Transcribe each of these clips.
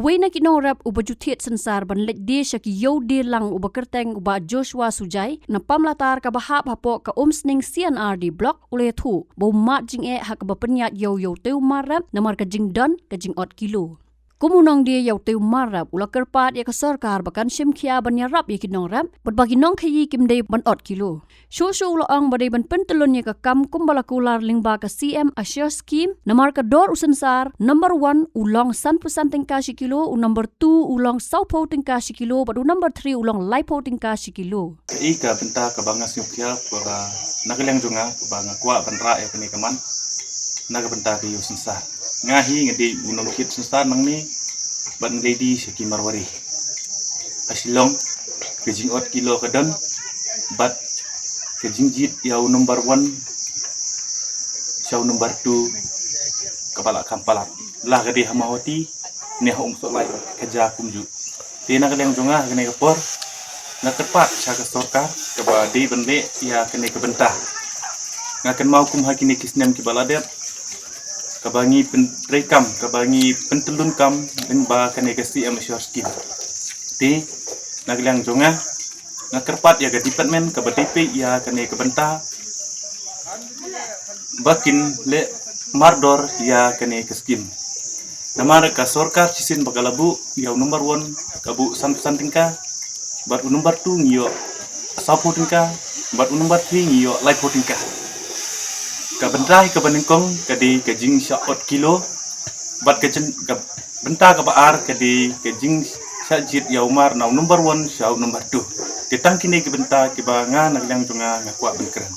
Kawai na kinong rap uba jutiet sensar ban lek de syaki yo de lang uba kerteng uba Joshua Sujai na pamlatar ka bahap hapo ka omsning CNRD block ule thu bo mat jing e hak ba penyat yo teu marap na mar ka jing don ka jing ot kilo. Kumunong dia yau teu marap ula kerpat ya ka sarkar bakan simkhia ban ya rap ya kinong rap bat bagi nong khayi kimde ban ot kilo. Shosho ula ang badai ban pentelun ya ka kam kumbalakular lingba ka CM Assure Scheme namar ka dor usensar number 1 ulong 100% tingka kilo u number 2 ulong 100% tingka kilo bat u number 3 ulong 100% tingka kilo. Ika benta ka banga simkhia ba nagaleng junga banga kwa banra ya penikaman naga benta ka usensar. Ngahi ngedi unong kit sensar nang ni ban lady seki marwari asilong kejing ot kilo kadon bat kejing jit yau number 1 syau number 2 kepala kampalak lah gede hamawati ni hong solai keja kumju tina kaleng jonga kene kapor na tepat saka sorkar keba di bende ya kene kebentah ngaken mau kum hakini kisnem ki baladet kabangi rekam kabangi pentelun kam dengan ba kanegasi amateur skin di naglang jonga ngakerpat ya ga department ka BTP ya kane kebenta bakin le mardor ya kane ke skin namar ka sorkar cisin bagalabu ya number 1 kabu santingka bat number 2 ngiyo saputingka bat number 3 ngiyo laipotingka kabentrai ka banengkong kadi kajing syakot kilo bat kajen ka benta ka baar kadi kajing syajit yaumar nau number 1 syau number 2 ditang kini ke benta ki banga naglang junga ngakwa benkeren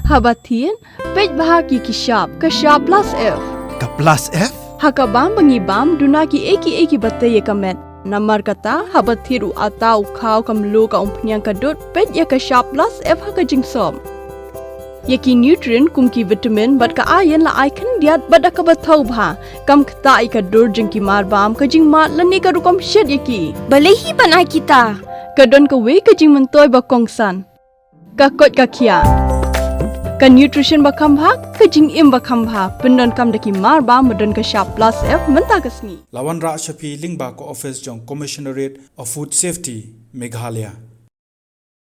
Habatin pej bahagi ki shop plus F Ka plus F hakabam bangibam dunaki eki batai kamet Namar kata habat thiru atau kau kamlu ka umpnyang kadut pet ya ka sharp plus F ha ka jingsom. Yaki nutrient kum ki vitamin bat ka iron la icon diat bat ka bathau bha kam kta i ka dur jing ki mar bam ka jing mat lani ka rukom shed yaki. Balehi banai kita. Ka don ka we ka jing mentoy ba kongsan. Ka kot ka kia. Ka nutrition ba khambha ka jing im ba khambha pendon kam daki mar bam don ka sharp plus F menta ka sni. Lawan Ra Shafi Lingba ko office jong Commissionerate of Food Safety Meghalaya